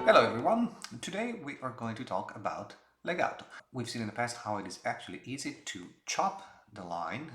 Hello everyone! Today we are going to talk about legato. We've seen in the past how it is actually easy to chop the line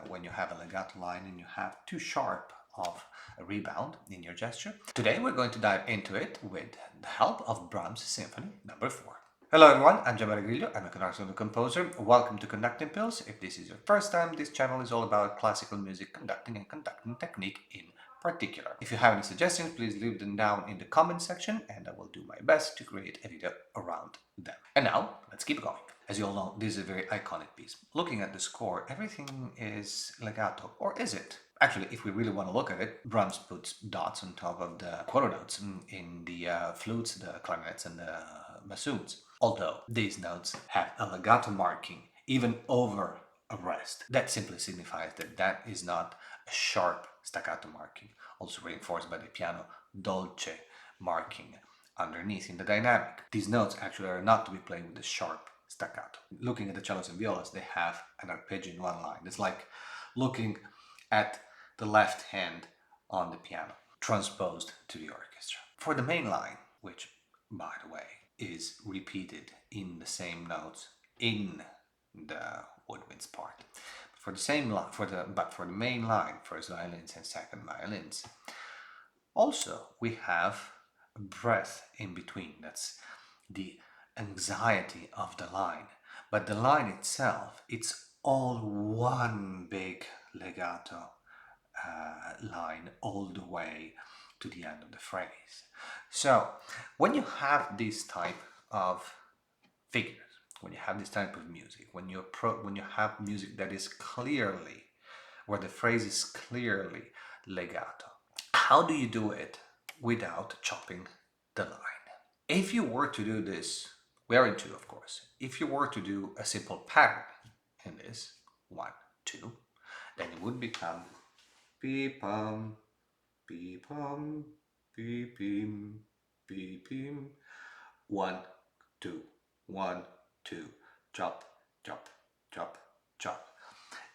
when you have a legato line and you have too sharp of a rebound in your gesture. Today we're going to dive into it with the help of Brahms Symphony No. 4. Hello everyone, I'm Gianmaria Griglio, I'm a conductor and composer. Welcome to Conducting Pills. If this is your first time, this channel is all about classical music, conducting and conducting technique in particular. If you have any suggestions, please leave them down in the comment section and I will do my best to create a video around them. And now, let's keep going. As you all know, this is a very iconic piece. Looking at the score, everything is legato, or is it? Actually, if we really want to look at it, Brahms puts dots on top of the quarter notes in the flutes, the clarinets, and the bassoons. Although these notes have a legato marking even over a rest. That simply signifies that that is not a sharp staccato marking, also reinforced by the piano dolce marking underneath in the dynamic. These notes actually are not to be played with a sharp staccato. Looking at the cellos and violas, they have an arpeggio in one line. It's like looking at the left hand on the piano, transposed to the orchestra. For the main line, which, by the way, is repeated in the same notes in the woodwinds part. For the same line, for the main line, first violins and second violins, also we have a breath in between. That's the anxiety of the line. But the line itself, it's all one big legato line all the way to the end of the phrase. So when you have this type of figures, when you have this type of music, when you have music that is clearly, where the phrase is clearly legato, how do you do it without chopping the line? If you were to do this, we are in two, of course. If you were to do a simple pattern in this, 1, 2, then it would become beep pum, beep pum, beep beep, beep beep, 1, 2, 1, 2, chop, chop, chop, chop.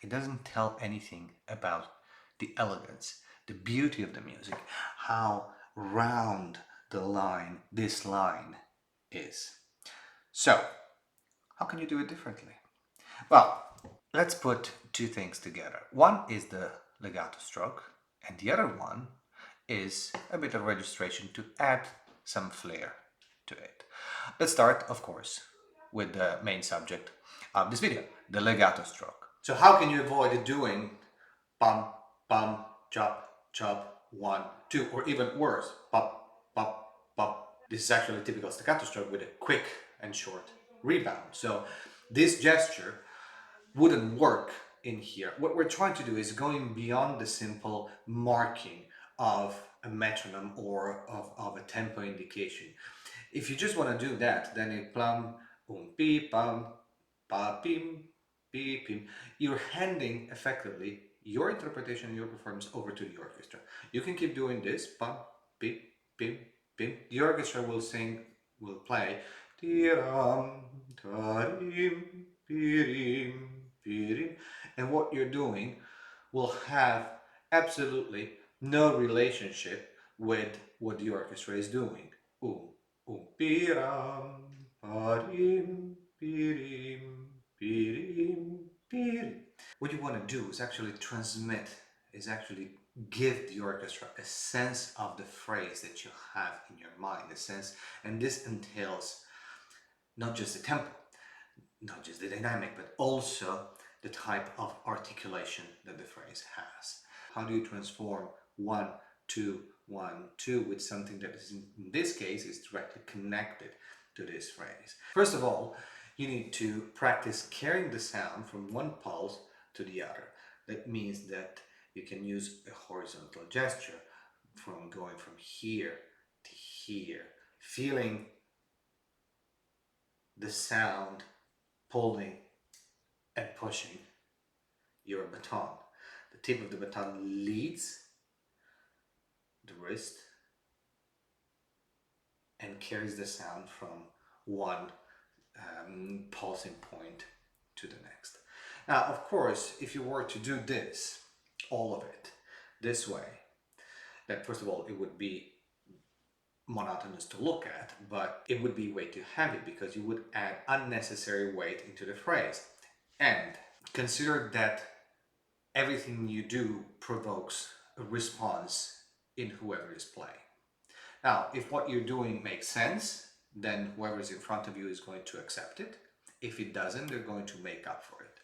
It doesn't tell anything about the elegance, the beauty of the music, how round this line is. So, how can you do it differently? Well, let's put two things together. One is the legato stroke, and the other one is a bit of registration to add some flair to it. Let's start, of course, with the main subject of this video, the legato stroke. So how can you avoid doing bum, bum, chop, chop, 1, 2, or even worse, pop, pop, pop. This is actually a typical staccato stroke with a quick and short rebound. So this gesture wouldn't work in here. What we're trying to do is going beyond the simple marking of a metronome or of a tempo indication. If you just want to do that, then it plum, pi pam, pa pim, pi pim. You're handing effectively your interpretation and your performance over to the orchestra. You can keep doing this, pam, pim, pim, pim. The orchestra will play, tiram, tarim, pirim, pirim. And what you're doing will have absolutely no relationship with what the orchestra is doing. Piram, parim, pirim, pirim, pirim. What you want to do is actually transmit, is actually give the orchestra a sense of the phrase that you have in your mind, a sense, and this entails not just the tempo, not just the dynamic, but also the type of articulation that the phrase has. How do you transform 1, 2, 1, 2 with something that is, in this case, is directly connected to this phrase? First of all, you need to practice carrying the sound from one pulse to the other. That means that you can use a horizontal gesture from going from here to here, feeling the sound pulling and pushing your baton. The tip of the baton leads the wrist and carries the sound from one pulsing point to the next. Now, of course, if you were to do this, all of it, this way, then first of all, it would be monotonous to look at, but it would be way too heavy because you would add unnecessary weight into the phrase. And consider that everything you do provokes a response in whoever is playing. Now, if what you're doing makes sense, then whoever's in front of you is going to accept it. If it doesn't, they're going to make up for it.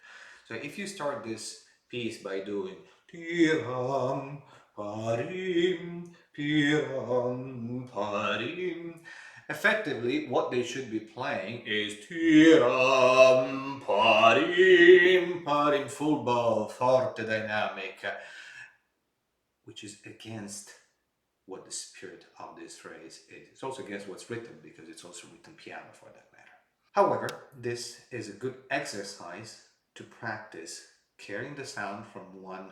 So if you start this piece by doing tiram, parim, piram, parim, effectively what they should be playing is tiram, parim, parim, full bow, forte dynamic, which is against what the spirit of this phrase is. It's also against what's written because it's also written piano for that matter. However, this is a good exercise to practice carrying the sound from one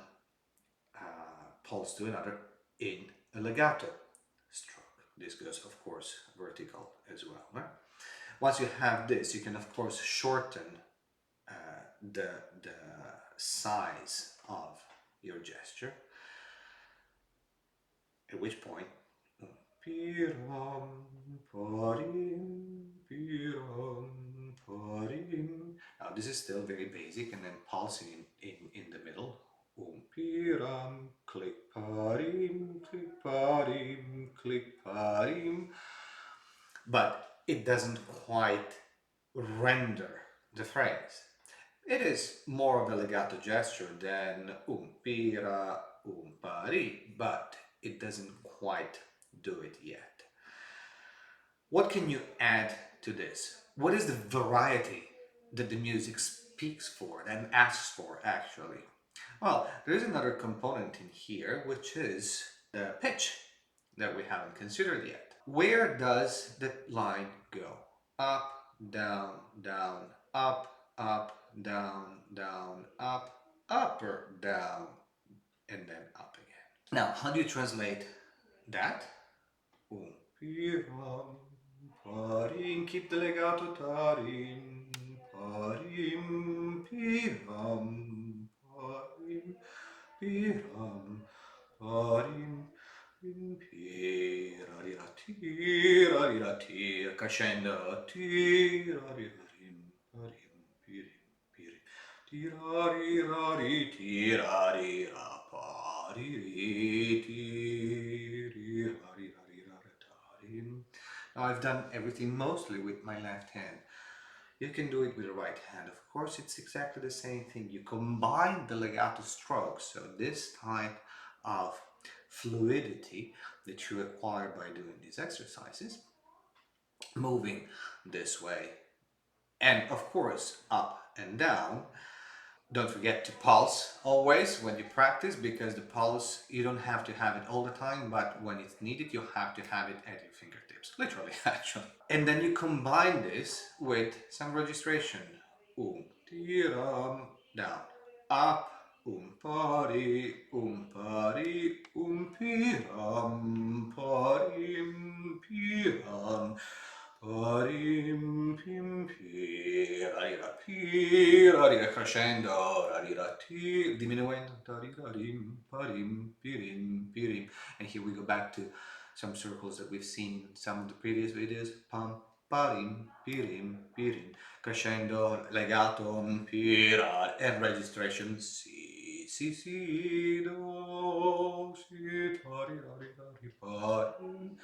pulse to another in a legato stroke. This goes, of course, vertical as well. Right? Once you have this, you can, of course, shorten the size of your gesture, at which point piram, parim, piram, parim. Now this is still very basic, and then pulsing in the middle. Piram, click parim, click parim, click parim. But it doesn't quite render the phrase. It is more of a legato gesture than pira, pari, but it doesn't quite do it yet. What can you add to this? What is the variety that the music speaks for and asks for actually? Well, there is another component in here, which is the pitch that we haven't considered yet. Where does the line go? Up, down, down, up, down, down, up, up or down, and then up again. Now, how do you translate that? Piram, parim, keep the legato tarim, parim, piram, parim, piram, parim, tir, crescendo, tiraririm, parim, pirim, pirim, tirarirari, tirarira, pariri, tirirari. Now I've done everything mostly with my left hand. You can do it with the right hand. Of course, it's exactly the same thing. You combine the legato strokes, so this type of fluidity that you acquire by doing these exercises, moving this way, and of course up and down. Don't forget to pulse always when you practice, because the pulse, you don't have to have it all the time, but when it's needed, you have to have it at your fingertips, literally, actually. And then you combine this with some registration. Tiram, down, up, pari, piram, parim, piram. Parim, pim, pirarira, pirarira, crescendo, rarira, diminuendo, tarirarim, parim, pirim, pirim. And here we go back to some circles that we've seen in some of the previous videos. Pam, parim, pirim, pirim, crescendo, legato, pirar, and registration. Si, si, si, do, si, tarirari, parim,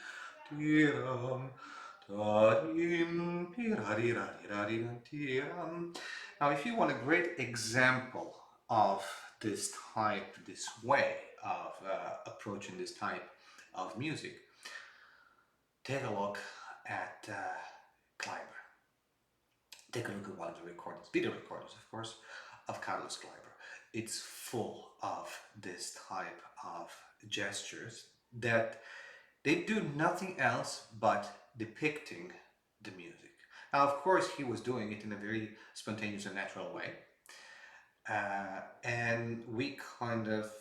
tiram. Now, if you want a great example of this type, this way of approaching this type of music, take a look at Kleiber. Take a look at one of the recordings, video recordings, of course, of Carlos Kleiber. It's full of this type of gestures that they do nothing else but depicting the music. Now, of course, he was doing it in a very spontaneous and natural way. And we kind of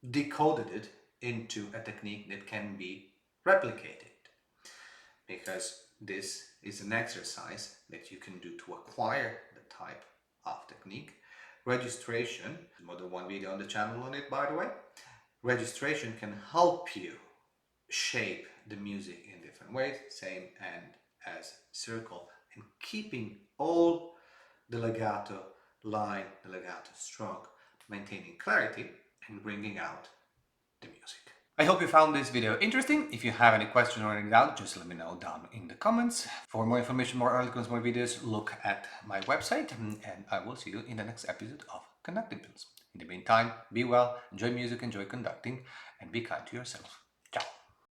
decoded it into a technique that can be replicated, because this is an exercise that you can do to acquire the type of technique. Registration, more than one video on the channel on it, by the way. Registration can help you shape the music in different ways, same and as circle, and keeping all the legato line, the legato stroke, maintaining clarity and bringing out the music. I hope you found this video interesting. If you have any questions or any doubt, just let me know down in the comments. For more information, more articles, more videos, look at my website, and I will see you in the next episode of Conducting Pills. In the meantime, be well, enjoy music, enjoy conducting, and be kind to yourself.